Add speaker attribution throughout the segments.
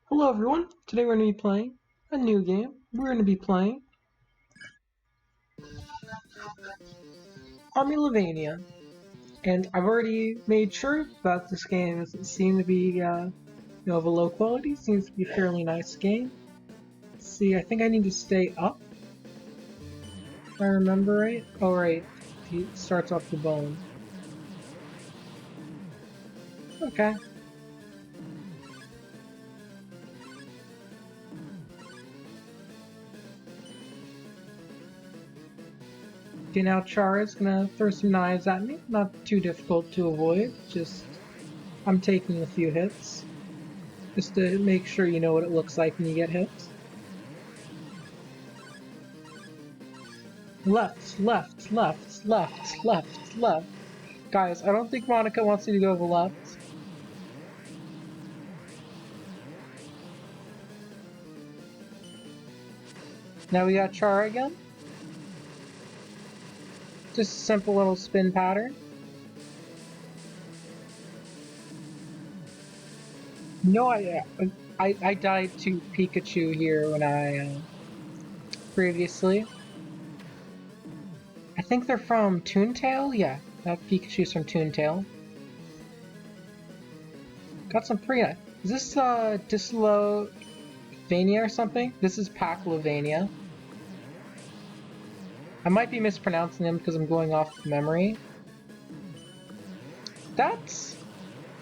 Speaker 1: Hello everyone, today we're going to be playing a new game. We're going to be playing OMNILOVANIA. And I've already made sure that this game doesn't seem to be of a low quality. Seems to be a fairly nice game. Let's see, I think I need to stay up. If I remember right. Oh right, he starts off the bone. Okay. Okay, now Chara's gonna throw some knives at me. Not too difficult to avoid, just I'm taking a few hits. Just to make sure you know what it looks like when you get hit. Left, left, left, left, left, left. Guys, I don't think Monica wants you to go to the left. Now we got Chara again. Just a simple little spin pattern. No, I died to Pikachu here when I previously. I think they're from Toontail? Yeah, that Pikachu's from Toontail. Got some pretty nice. Is this Dislovania or something? This is Paklovania. I might be mispronouncing them because I'm going off memory. That's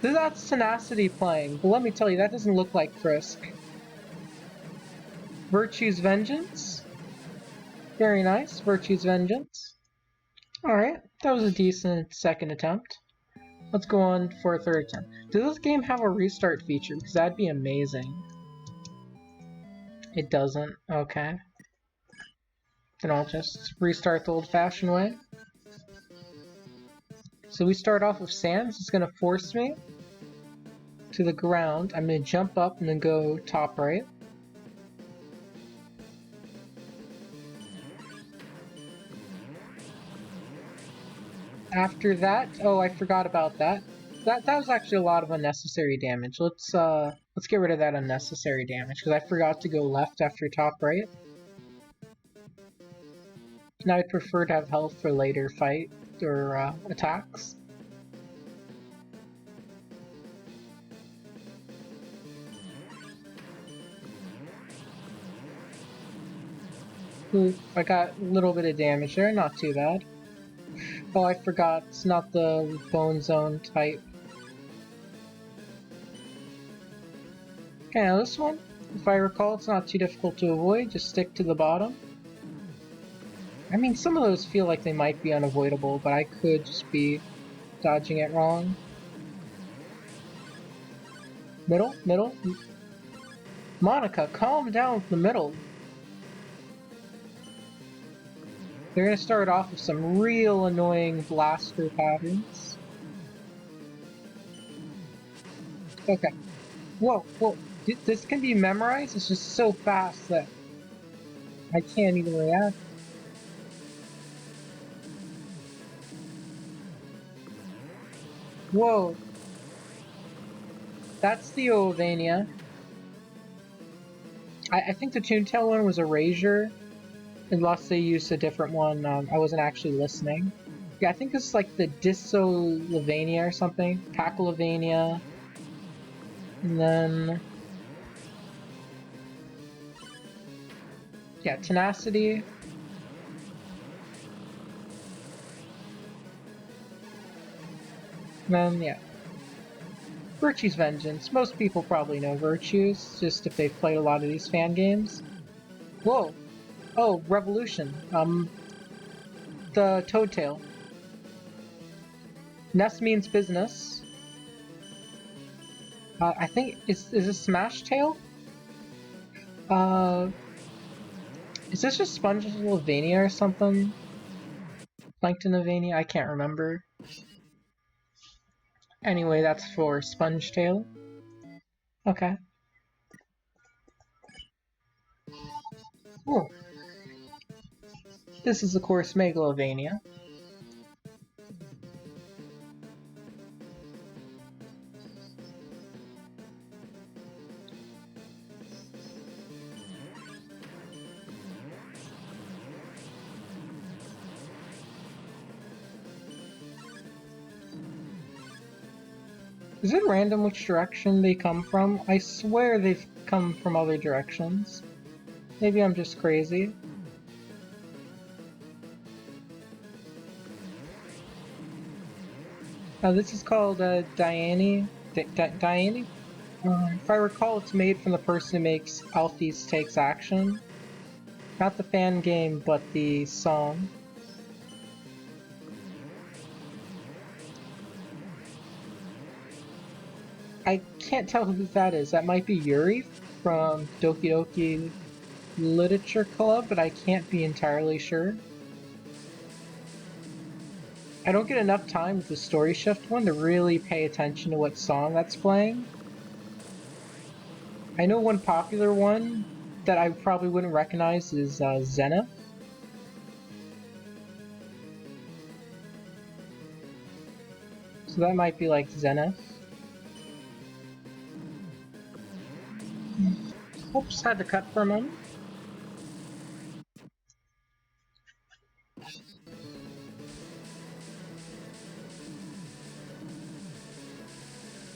Speaker 1: Tenacity playing, but let me tell you, that doesn't look like Frisk. Virtue's Vengeance. Very nice, Virtue's Vengeance. Alright, that was a decent second attempt. Let's go on for a third attempt. Does this game have a restart feature? Because that'd be amazing. It doesn't? Okay. Then I'll just restart the old-fashioned way. So we start off with sand. It's going to force me to the ground. I'm going to jump up and then go top right. After that, oh, I forgot about that. That was actually a lot of unnecessary damage. Let's get rid of that unnecessary damage because I forgot to go left after top right. Now I'd prefer to have health for later fight or attacks. Ooh, I got a little bit of damage there, not too bad. Oh, I forgot, it's not the bone zone type. Okay, now this one, if I recall, it's not too difficult to avoid, just stick to the bottom. I mean, some of those feel like they might be unavoidable, but I could just be dodging it wrong. Middle, middle. Monica, calm down with the middle. They're gonna start off with some real annoying blaster patterns. Okay. Whoa, whoa. This can be memorized? It's just so fast that I can't even react. Whoa. That's the Ovania. I think the Toontail one was Erasure, unless they used a different one. I wasn't actually listening. Yeah, I think this is like the Dissolovania or something. Paklovania. And then... yeah, Tenacity. And then, yeah. Virtue's Vengeance. Most people probably know Virtue's, just if they've played a lot of these fan games. Whoa! Oh, Revolution. The Toad Tail. Nest means business. I think, is this Smash Tail? Is this just Spongelovania or something? Planktonovania? I can't remember. Anyway, that's for Sponge Tail. Okay. Ooh. This is, of course, Megalovania. Is it random which direction they come from? I swear they've come from other directions. Maybe I'm just crazy. This is called Diane. Diane? If I recall, it's made from the person who makes Alfie's Takes Action. Not the fan game, but the song. I can't tell who that is. That might be Yuri from Doki Doki Literature Club, but I can't be entirely sure. I don't get enough time with the Story Shift one to really pay attention to what song that's playing. I know one popular one that I probably wouldn't recognize is Zenith. So that might be like Zenith. Oops, had to cut for a moment.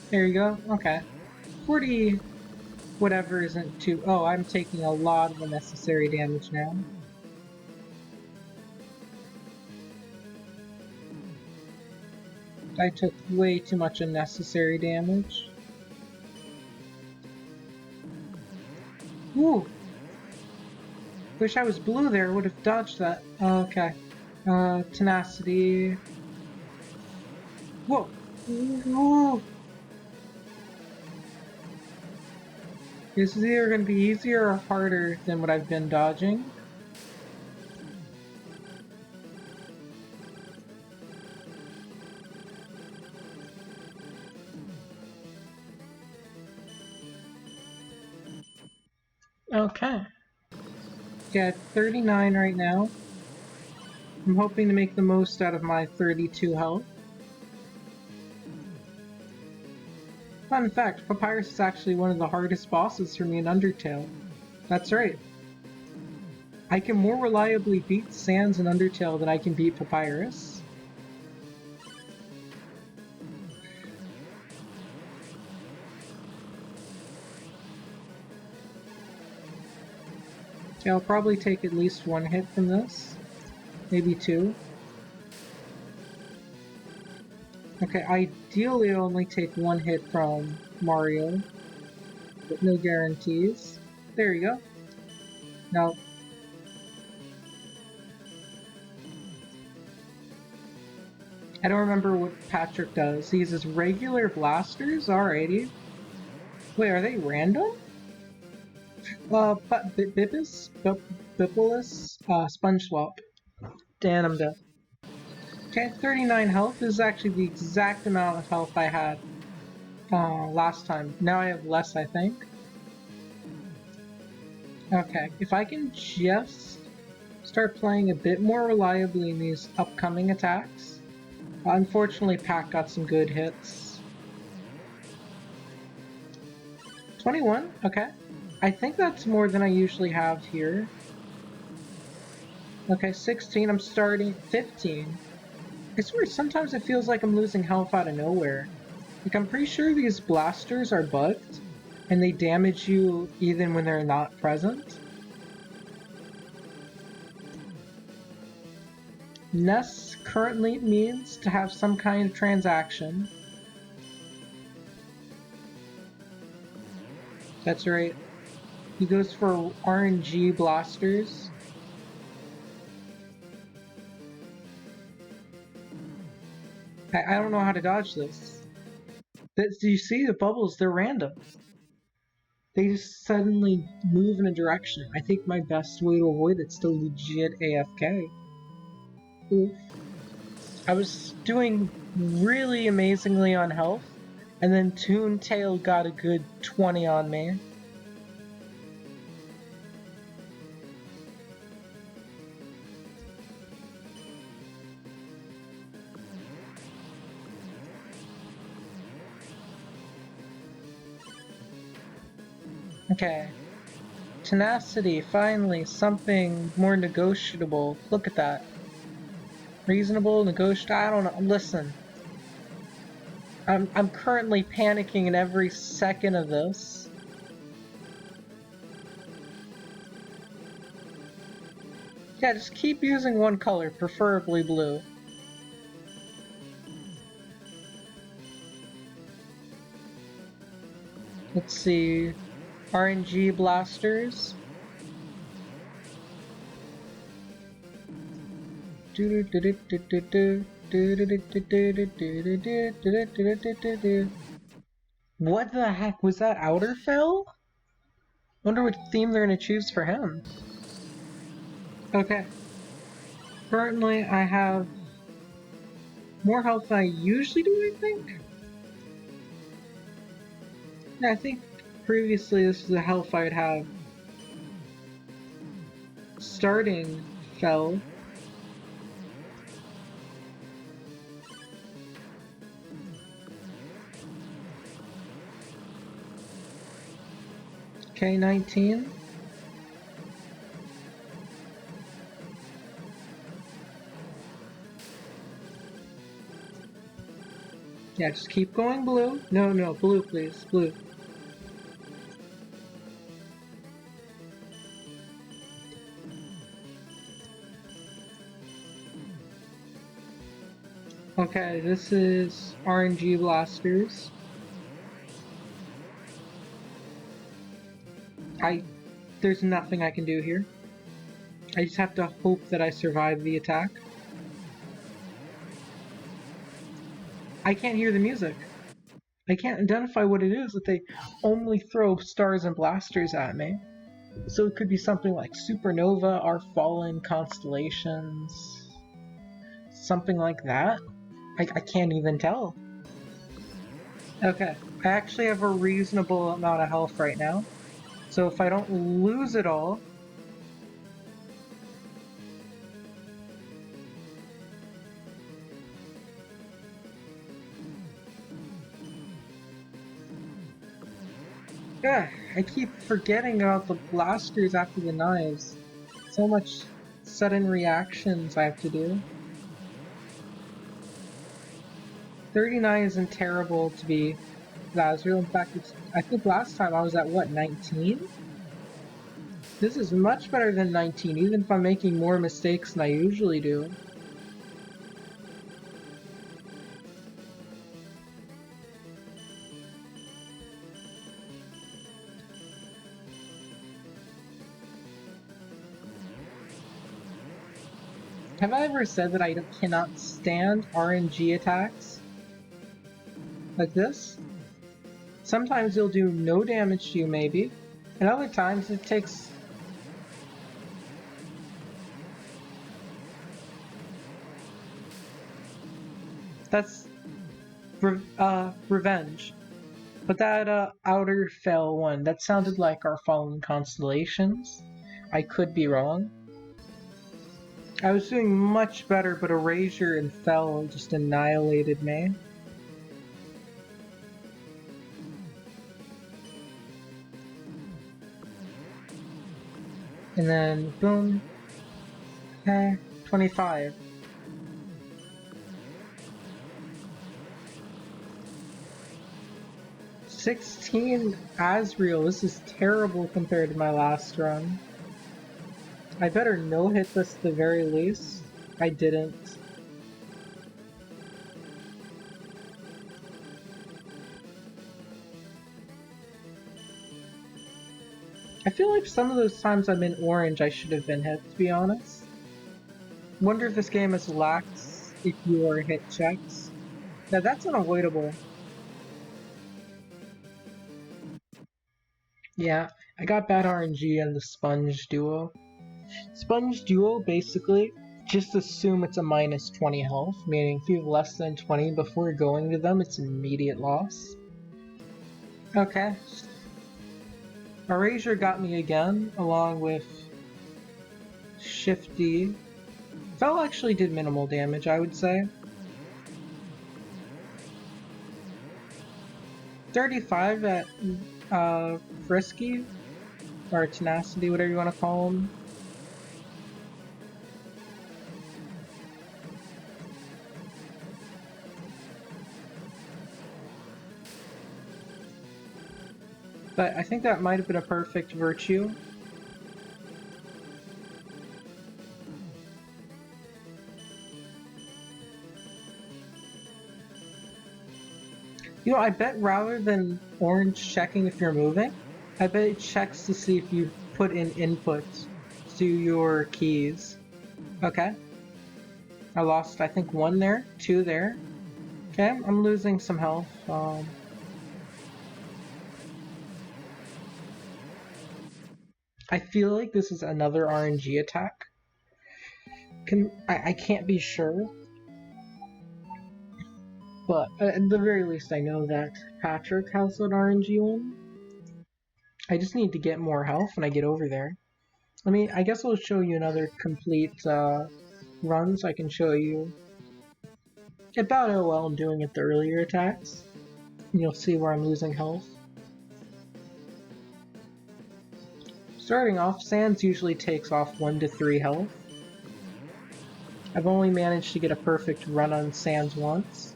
Speaker 1: There you go. Okay. 40 whatever isn't too... Oh, I'm taking a lot of unnecessary damage now. I took way too much unnecessary damage. Ooh! Wish I was blue there, would have dodged that. Okay. Tenacity. Whoa! Ooh! This is either going to be easier or harder than what I've been dodging. Okay. Yeah, 39 right now. I'm hoping to make the most out of my 32 health. Fun fact, Papyrus is actually one of the hardest bosses for me in Undertale. That's right. I can more reliably beat Sans in Undertale than I can beat Papyrus. Okay, I'll probably take at least one hit from this. Maybe two. Okay, ideally I'll only take one hit from Mario, but no guarantees. There you go. Now, I don't remember what Patrick does. He uses regular blasters? Alrighty. Wait, are they random? Bibulus, Sponge Swap. Dan, I'm dead. Okay, 39 health. This is actually the exact amount of health I had last time. Now I have less, I think. Okay, if I can just start playing a bit more reliably in these upcoming attacks. Unfortunately, Pac got some good hits. 21, okay. I think that's more than I usually have here. Okay, 16, I'm starting 15. I swear, sometimes it feels like I'm losing health out of nowhere. Like, I'm pretty sure these blasters are bugged, and they damage you even when they're not present. Ness currently means to have some kind of transaction. That's right. He goes for RNG blasters. I don't know how to dodge this. Do you see the bubbles? They're random. They just suddenly move in a direction. I think my best way to avoid it's to legit AFK. Oof. I was doing really amazingly on health, and then Toontail got a good 20 on me. Okay. Tenacity, finally, something more negotiable. Look at that. Reasonable, negotiable, I don't know. Listen. I'm currently panicking in every second of this. Yeah, just keep using one color, preferably blue. Let's see. RNG blasters. What the heck was that? Outerfell? Wonder what theme they're gonna choose for him. Okay. Currently, I have more health than I usually do, I think? Yeah, I think previously this is the health I'd have starting Fell. Okay, 19. Yeah, just keep going blue. No, no, blue, please. Blue. Okay, this is RNG blasters. There's nothing I can do here. I just have to hope that I survive the attack. I can't hear the music. I can't identify what it is that they only throw stars and blasters at me. So it could be something like Supernova, Our Fallen Constellations, something like that. I can't even tell. Okay, I actually have a reasonable amount of health right now. So if I don't lose it all, yeah, I keep forgetting about the blasters after the knives. So much sudden reactions I have to do. 39 isn't terrible to be Lazarus. In fact, I think last time I was at what, 19? This is much better than 19, even if I'm making more mistakes than I usually do. Have I ever said that I cannot stand RNG attacks? Like this? Sometimes you'll do no damage to you, maybe, and other times it takes... That's... Revenge. But that, Outer Fell one, that sounded like Our Fallen Constellations. I could be wrong. I was doing much better, but Erasure and Fell just annihilated me. And then, boom. 25. $16 Asriel, this is terrible compared to my last run. I better no-hit this at the very least. I didn't. I feel like some of those times I'm in orange I should have been hit, to be honest. Wonder if this game has lax if you are hit checks. Now that's unavoidable. Yeah, I got bad RNG and the Sponge Duo. Sponge Duo, basically, just assume it's a minus 20 health, meaning if you have less than 20 before going to them, it's an immediate loss. Okay. Erasure got me again, along with Shifty. Fel actually did minimal damage, I would say. 35 at Frisky, or Tenacity, whatever you want to call him. But I think that might have been a perfect virtue. You know, I bet rather than orange checking if you're moving, I bet it checks to see if you put in inputs to your keys. Okay. I lost, I think, 1 there, 2 there. Okay, I'm losing some health. I feel like this is another RNG attack. I can't be sure. But at the very least, I know that Patrick has an RNG one. I just need to get more health when I get over there. I guess I'll show you another complete run so I can show you about how well I'm doing at the earlier attacks. And you'll see where I'm losing health. Starting off, Sans usually takes off 1 to 3 health. I've only managed to get a perfect run on Sans once.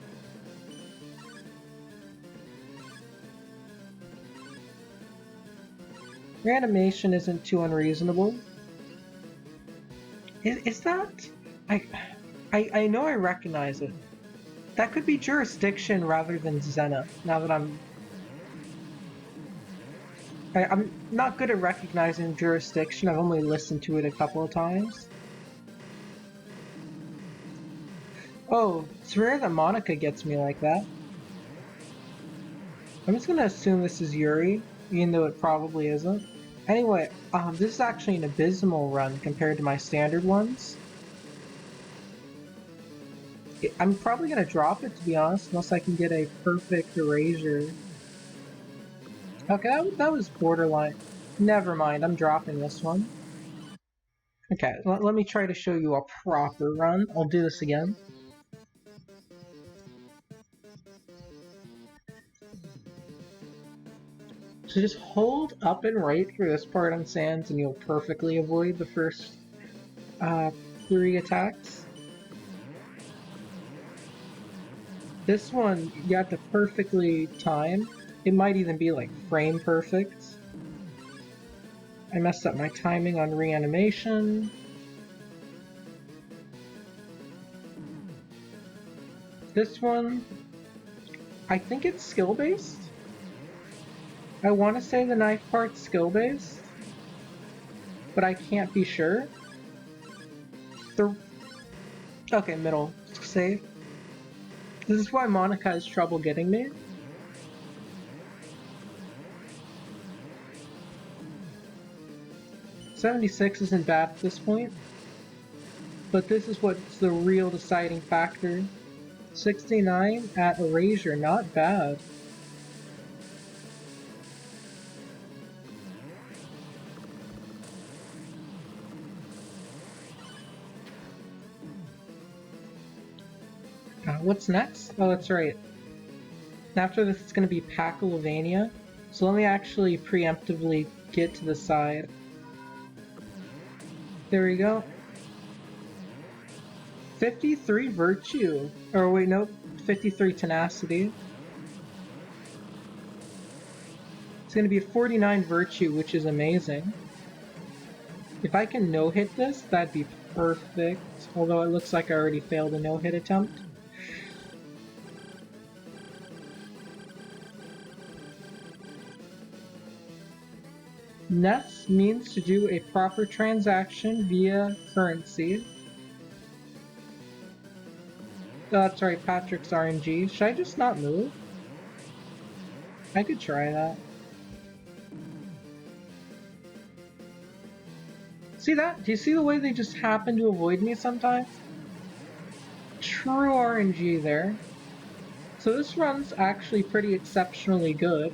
Speaker 1: Your animation isn't too unreasonable. Is that... I know I recognize it. That could be Jurisdiction rather than Zenith, now that I'm not good at recognizing Jurisdiction. I've only listened to it a couple of times. Oh, it's rare that Monica gets me like that. I'm just gonna assume this is Yuri, even though it probably isn't. Anyway, this is actually an abysmal run compared to my standard ones. I'm probably gonna drop it, to be honest, unless I can get a perfect erasure. Okay, that was borderline. Never mind, I'm dropping this one. Okay, let me try to show you a proper run. I'll do this again. So just hold up and right for this part on Sans and you'll perfectly avoid the first 3 attacks. This one, you have to perfectly time. It might even be like frame perfect. I messed up my timing on reanimation. This one, I think it's skill-based. I want to say the knife part's skill-based, but I can't be sure. Okay, middle save. This is why Monica has trouble getting me. $76 isn't bad at this point, but this is what's the real deciding factor. 69 at erasure, not bad. What's next? Oh, that's right. After this, it's going to be Pack-a-Lovania. So let me actually preemptively get to the side. There we go. 53 Virtue. Or wait, nope. 53 Tenacity. It's going to be a 49 Virtue, which is amazing. If I can no-hit this, that'd be perfect. Although it looks like I already failed a no-hit attempt. Nets means to do a proper transaction via currency. That's right, Patrick's RNG. Should I just not move? I could try that. See that? Do you see the way they just happen to avoid me sometimes? True RNG there. So this run's actually pretty exceptionally good.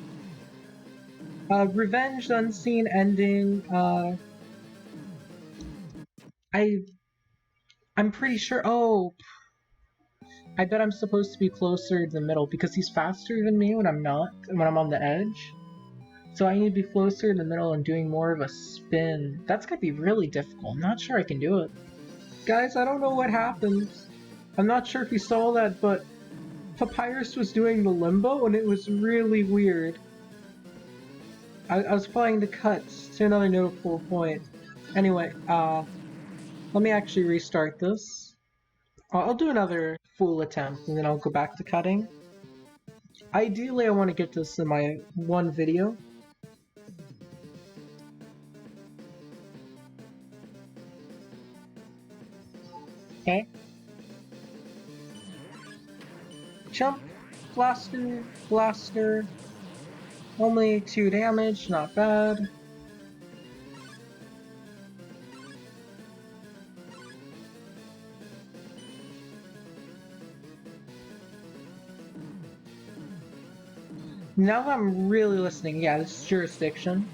Speaker 1: Revenge Unseen ending, I'm pretty sure, oh, I bet I'm supposed to be closer to the middle because he's faster than me when I'm not, when I'm on the edge. So I need to be closer to the middle and doing more of a spin. That's gonna be really difficult. I'm not sure I can do it. Guys, I don't know what happened. I'm not sure if you saw that, but Papyrus was doing the limbo and it was really weird. I was playing the cuts to another notable point. Anyway, let me actually restart this. I'll do another full attempt and then I'll go back to cutting. Ideally, I want to get this in my one video. Okay. Jump, blaster, blaster. Only 2 damage, not bad. Now I'm really listening. Yeah, this is jurisdiction.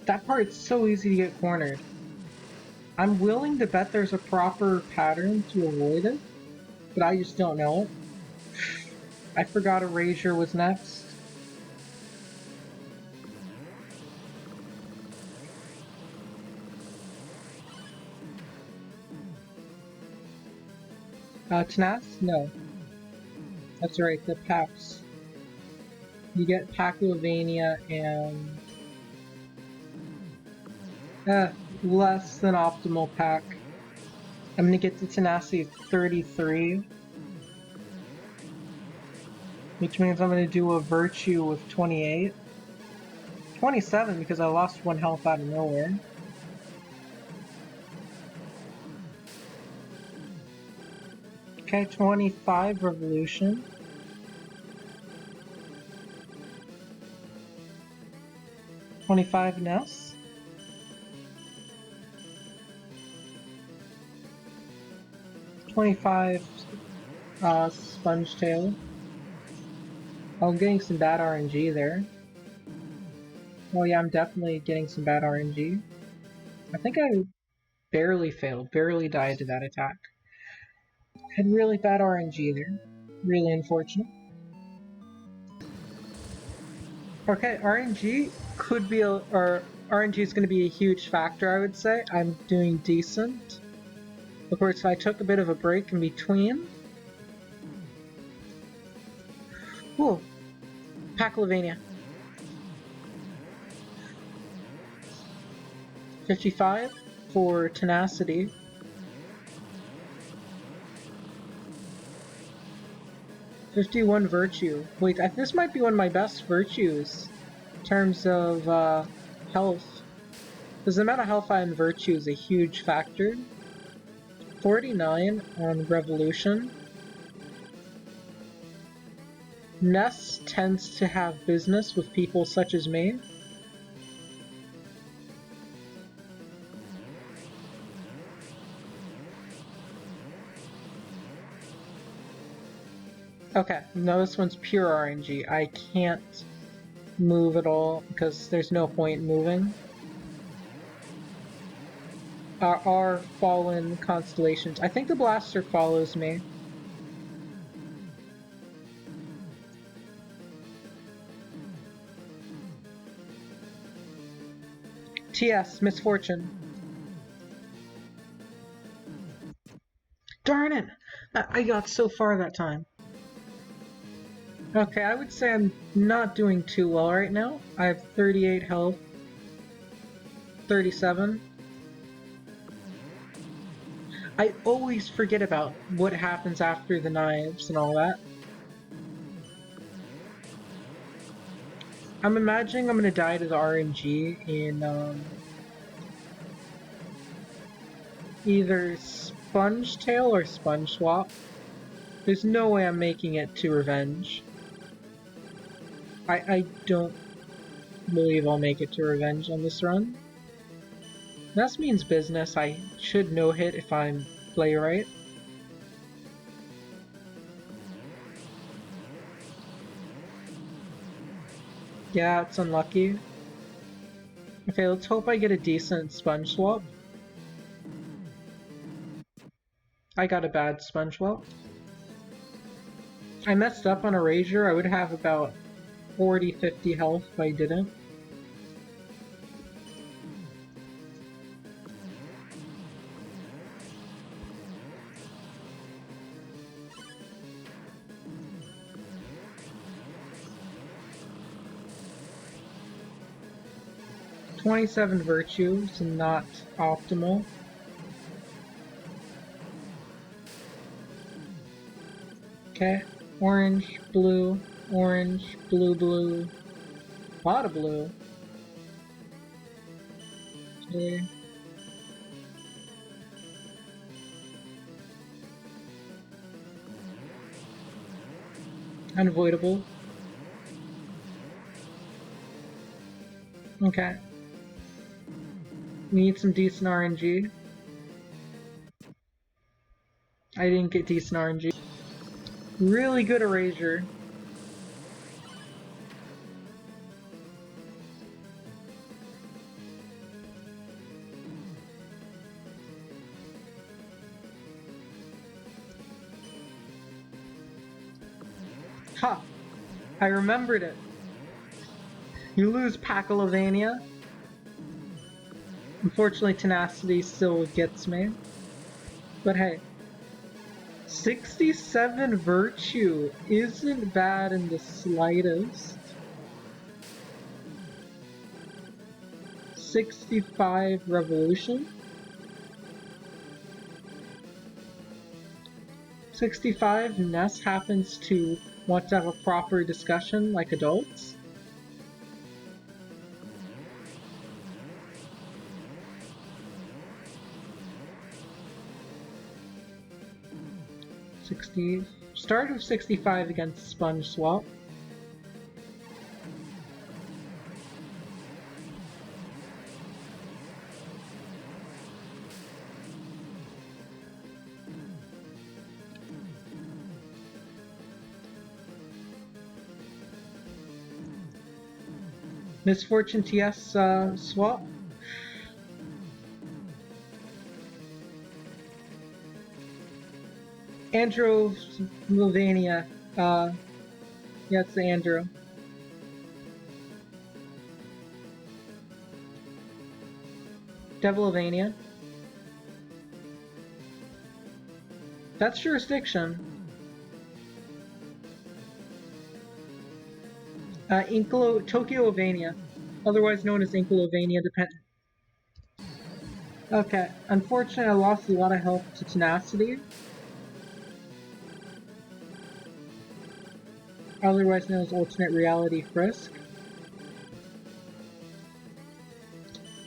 Speaker 1: That part's so easy to get cornered. I'm willing to bet there's a proper pattern to avoid it, but I just don't know it. I forgot Erasure was next. Tenace? No. That's right, the packs. You get Paculovania and... less than optimal pack. I'm gonna get the Tenacity 33. Which means I'm gonna do a Virtue with 28. 27 because I lost 1 health out of nowhere. Okay, 25 Revolution. 25 Ness. 25 Sponge Tail. I'm getting some bad RNG there. Oh yeah, I'm definitely getting some bad RNG. I think I barely failed, barely died to that attack. Had really bad RNG there. Really unfortunate. Okay, RNG could be or RNG is going to be a huge factor, I would say. I'm doing decent. Of course, I took a bit of a break in between. Ooh, Paculovania. 55 for Tenacity. 51 Virtue. Wait, this might be one of my best virtues in terms of health. Because the amount of health I have in Virtue is a huge factor. 49 on Revolution. Ness tends to have business with people such as me. Okay, no, this one's pure RNG. I can't move at all because there's no point in moving. Our fallen constellations. I think the blaster follows me. TS, misfortune. Darn it! I got so far that time. Okay, I would say I'm not doing too well right now. I have 38 health. 37. I always forget about what happens after the knives and all that. I'm imagining I'm gonna die to the RNG in either Sponge Tail or Sponge Swap. There's no way I'm making it to Revenge. I don't believe I'll make it to Revenge on this run. That means business. I should no-hit if I play right. Yeah, it's unlucky. Okay, let's hope I get a decent Sponge Swap. I got a bad Sponge Swap. I messed up on Erasure. I would have about 40-50 health if I didn't. $27 virtue, so not optimal. Okay, orange, blue, orange, blue, blue. A lot of blue. Okay. Unavoidable. Okay. Need some decent RNG. I didn't get decent RNG. Really good Erasure. Ha! I remembered it. You lose Pacolovania. Unfortunately, Tenacity still gets me. But hey. 67 virtue isn't bad in the slightest. 65 revolution. 65 Ness happens to want to have a proper discussion like adults. Start of 65 against Sponge Swap. Misfortune TS swap. Androvania. Yeah, it's the Andro. Devilovania. That's jurisdiction. Tokyo-Ovania, otherwise known as Inkulovania dependent. Okay, unfortunately I lost a lot of health to Tenacity. Otherwise known as Alternate Reality Frisk.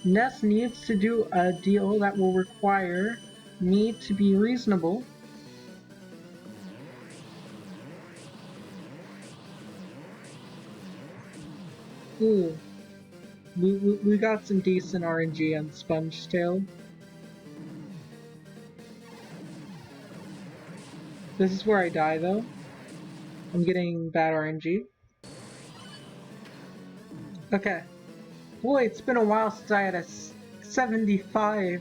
Speaker 1: Ness needs to do a deal that will require me to be reasonable. Ooh. We got some decent RNG on Sponge Tail. This is where I die though. I'm getting bad RNG. Okay. Boy, it's been a while since I had a 75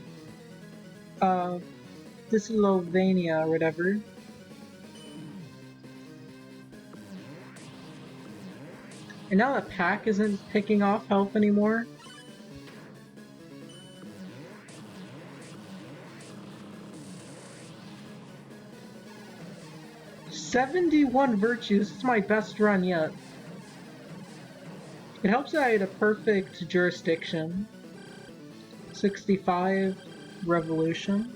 Speaker 1: Dislovania or whatever. And now the pack isn't picking off health anymore. $71 virtues, this is my best run yet. It helps that I had a perfect jurisdiction. 65 revolution.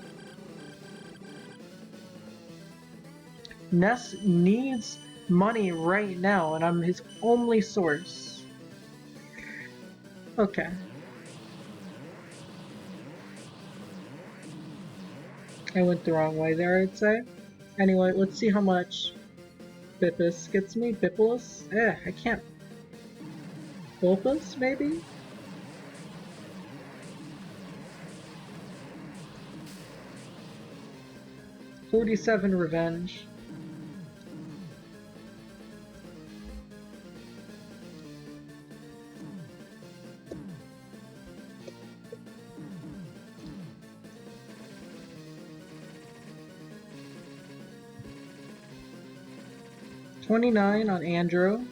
Speaker 1: Ness needs money right now, and I'm his only source. Okay. I went the wrong way there, I'd say. Anyway, let's see how much Bippus gets me. Bippulus? I can't. Bulbus, maybe? $47 revenge. 29 on Andrew.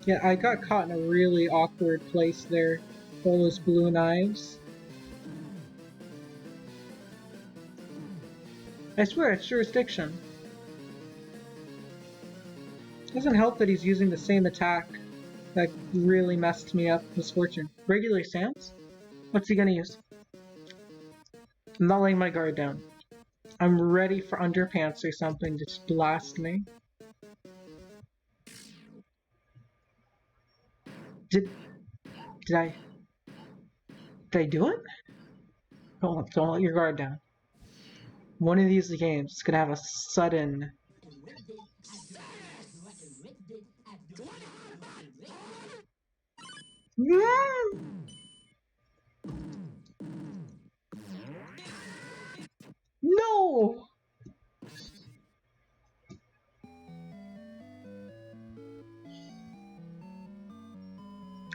Speaker 1: Yeah, I got caught in a really awkward place there. All those blue knives. I swear, it's jurisdiction. Doesn't help that he's using the same attack that really messed me up. Misfortune. Regular stance? What's he gonna use? I'm not laying my guard down. I'm ready for underpants or something to just blast me. Did I do it? Don't let your guard down. One of these games is gonna have a sudden. No!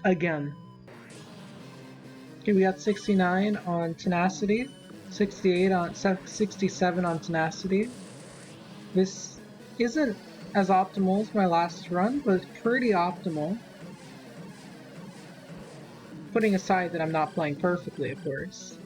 Speaker 1: Again. Okay, we got 69 on tenacity, 68 on 67 on tenacity. This isn't as optimal as my last run, but it's pretty optimal. Putting aside that I'm not playing perfectly, of course.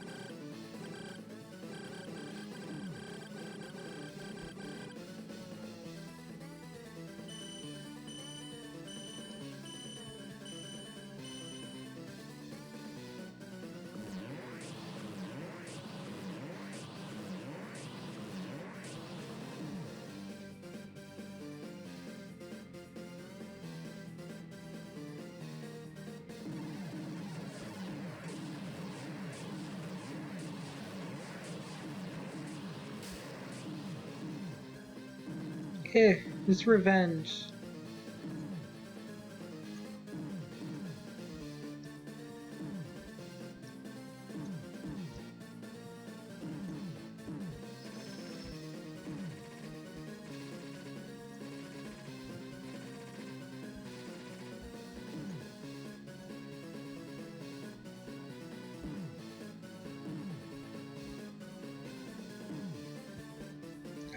Speaker 1: It's revenge.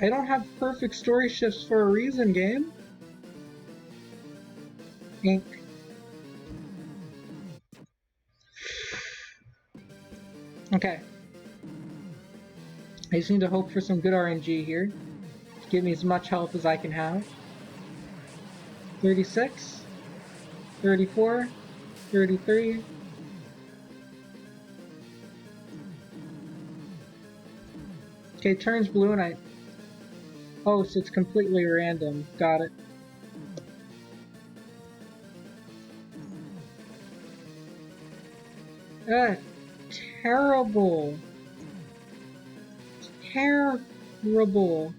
Speaker 1: I don't have perfect story shifts for a reason, game. Ink. Okay. I just need to hope for some good RNG here. To give me as much health as I can have. 36. 34. 33. Okay, turns blue and I... Oh, so it's completely random. Got it. Terrible. Terrible.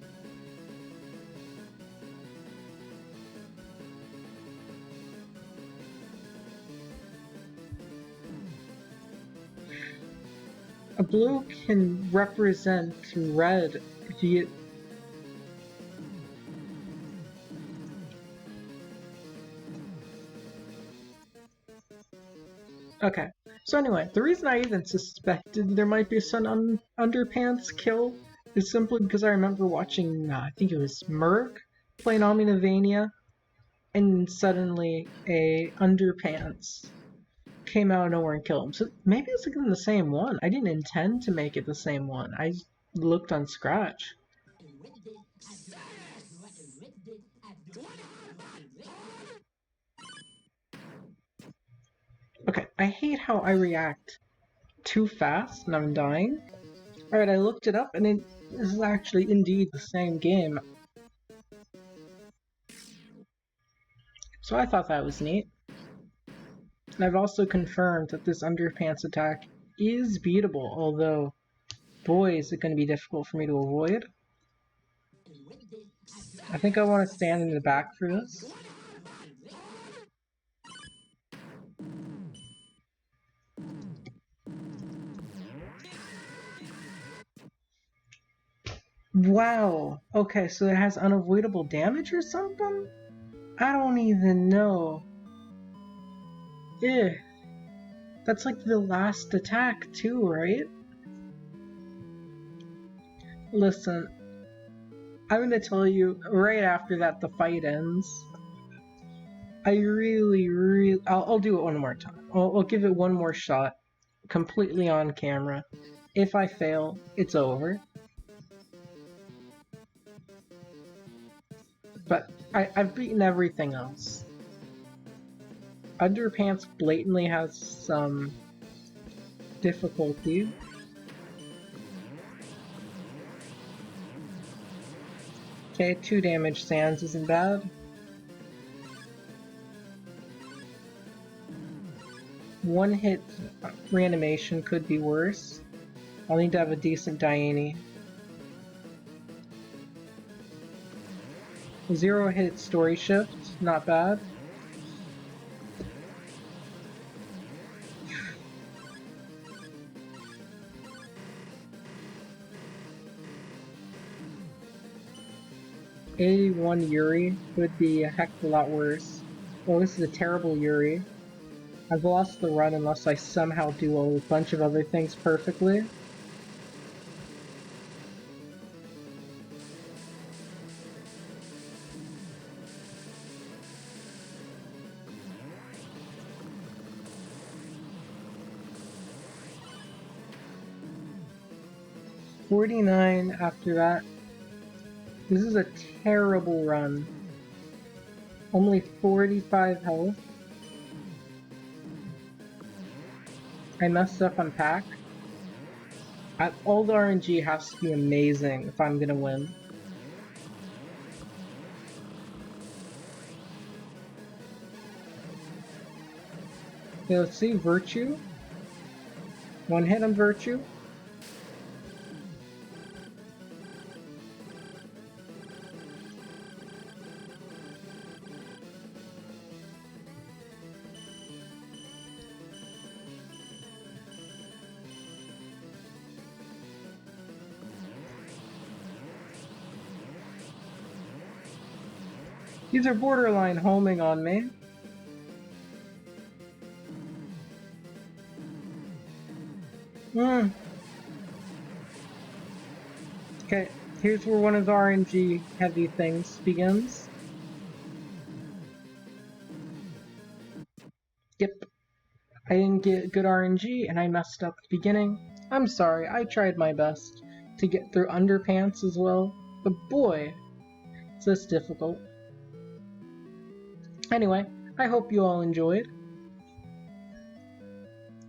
Speaker 1: A blue can represent red via... Okay, so anyway, the reason I even suspected there might be some underpants kill is simply because I remember watching, I think it was Merc playing OMNILOVANIA, and suddenly a underpants came out of nowhere and killed him. So maybe it's again the same one. I didn't intend to make it the same one. I looked on Scratch. Okay, I hate how I react too fast and I'm dying. Alright, I looked it up and it is actually indeed the same game. So I thought that was neat. And I've also confirmed that this underpants attack is beatable, although, boy, is it going to be difficult for me to avoid. I think I want to stand in the back for this. Wow! Okay, so it has unavoidable damage or something? I don't even know. Eh. That's like the last attack too, right? Listen, I'm gonna tell you right after that the fight ends. I'll do it one more time. I'll give it one more shot, completely on camera. If I fail, it's over. But I've beaten everything else. Underpants blatantly has some difficulty. Okay, 2 damage Sans isn't bad. 1 hit reanimation could be worse. I'll need to have a decent Diane. 0 hit story shift, not bad. A1 Yuri would be a heck of a lot worse. Oh, this is a terrible Yuri. I've lost the run unless I somehow do a bunch of other things perfectly. $49 after that. This is a terrible run. Only 45 health. I messed up on pack. All the RNG has to be amazing if I'm gonna win. Okay, let's see, Virtue. 1 hit on Virtue. These are borderline homing on me. Okay, here's where one of the RNG heavy things begins. Yep, I didn't get good RNG and I messed up the beginning. I'm sorry, I tried my best to get through Underpants as well, but boy, it's this difficult. Anyway, I hope you all enjoyed.